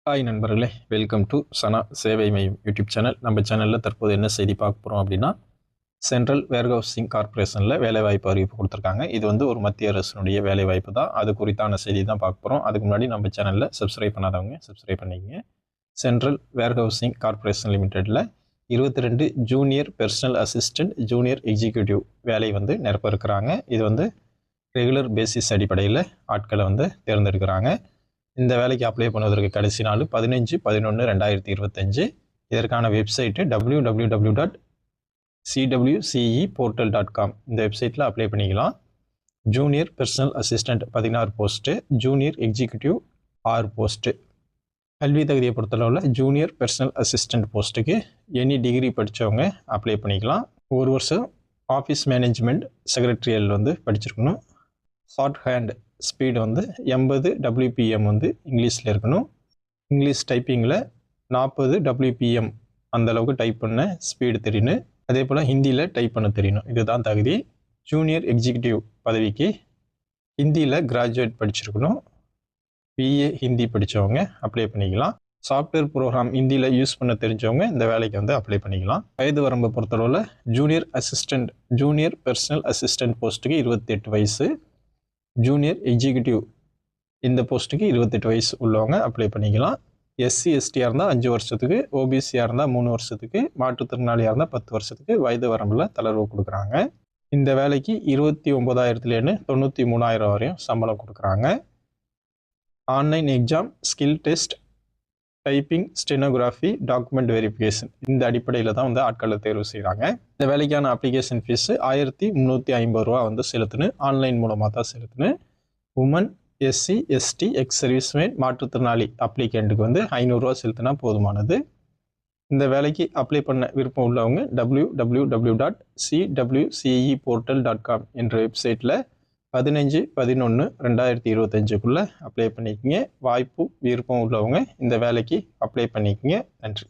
Hi நண்பர்களே, welcome to சனா சேவை மையம் யூடியூப் சேனல். நம்ம சேனலில் தற்போது என்ன செய்தி பார்க்க போகிறோம் அப்படின்னா, சென்ட்ரல் வேர்ஹவுசிங் கார்ப்பரேஷனில் வேலைவாய்ப்பு அறிவிப்பு கொடுத்துருக்காங்க. இது வந்து ஒரு மத்திய அரசினுடைய வேலைவாய்ப்பு தான். அது குறித்தான செய்தி தான் பார்க்க போகிறோம். அதுக்கு முன்னாடி நம்ம சேனலில் சப்ஸ்கிரைப் பண்ணாதவங்க சப்ஸ்கிரைப் பண்ணிக்கங்க. சென்ட்ரல் வேர்ஹவுசிங் கார்ப்பரேஷன் லிமிடெடில் 22 junior personal assistant, junior executive வேலை வந்து நிரப்ப இருக்கிறாங்க. இது வந்து ரெகுலர் பேசிஸ் அடிப்படையில் ஆட்களை வந்து தேர்ந்தெடுக்கிறாங்க. இந்த வேலைக்கு அப்ளை பண்ணுவதற்கு கடைசி நாள் 15/11/2025. இதற்கான வெப்சைட்டு www.cwceportal.com. இந்த வெப்சைட்டில் அப்ளை பண்ணிக்கலாம். Junior personal assistant 16 post, junior executive 6 post. கல்வி தகுதியை பொறுத்தளவில் ஜூனியர் பர்சனல் அசிஸ்டண்ட் போஸ்ட்டுக்கு எனி டிகிரி படித்தவங்க அப்ளை பண்ணிக்கலாம். ஒரு வருஷம் ஆஃபீஸ் மேனேஜ்மெண்ட் செக்ரட்டரியல் வந்து படிச்சிருக்கணும். ஷார்ட் ஹேண்ட் ஸ்பீடு வந்து 80 WPM வந்து இங்கிலீஷில் இருக்கணும். இங்கிலீஷ் டைப்பிங்கில் 40 WPM அந்தளவுக்கு டைப் பண்ண ஸ்பீடு தெரியணும். அதே போல் ஹிந்தியில் டைப் பண்ண தெரியணும். இதுதான் தகுதி. ஜூனியர் எக்ஸிக்யூட்டிவ் பதவிக்கு ஹிந்தியில் கிராஜுவேட் படிச்சிருக்கணும். BA ஹிந்தி படித்தவங்க அப்ளை பண்ணிக்கலாம். சாஃப்ட்வேர் ப்ரோக்ராம் ஹிந்தியில் யூஸ் பண்ண தெரிஞ்சவங்க இந்த வேலைக்கு வந்து அப்ளை பண்ணிக்கலாம். வயது வரம்பை பொறுத்தளவில் ஜூனியர் பர்சனல் அசிஸ்டன்ட் போஸ்ட்டுக்கு 28 வயசு, ஜூனியர் எக்ஸிக்யூட்டிவ் இந்த போஸ்ட்டுக்கு 28 வயசு உள்ளவங்க அப்ளை பண்ணிக்கலாம். SC STயாக இருந்தால் 5 வருஷத்துக்கு, OBCயாக இருந்தால் 3 வருஷத்துக்கு, மாற்றுத்திறனாளியாக இருந்தால் 10 வருஷத்துக்கு வயது வரம்பில் தளர்வு கொடுக்குறாங்க. இந்த வேலைக்கு 29,000 93,000 வரையும் சம்பளம் கொடுக்குறாங்க. Online exam, skill test, typing, stenography, document verification இந்த அடிப்படையில் தான் வந்து ஆட்களை தேர்வு செய்கிறாங்க. இந்த வேலைக்கான அப்ளிகேஷன் ஃபீஸு 1350 ரூபா வந்து செலுத்தணும். ஆன்லைன் மூலமாக தான் செலுத்தணும். Woman, SC ST, ex serviceman, மாற்றுத்திறனாளி அப்ளிகேண்ட்டுக்கு வந்து 500 ரூபா செலுத்தினா போதுமானது. இந்த வேலைக்கு அப்ளை பண்ண விருப்பம் உள்ளவங்க www.cwceportal.com என்ற வெப்சைட்டில் 15/11/2025க்குள்ளே அப்ளை பண்ணிக்கங்க. வாய்ப்பு விருப்பம் உள்ளவங்க இந்த வேலைக்கு அப்ளை பண்ணிக்கங்க. நன்றி.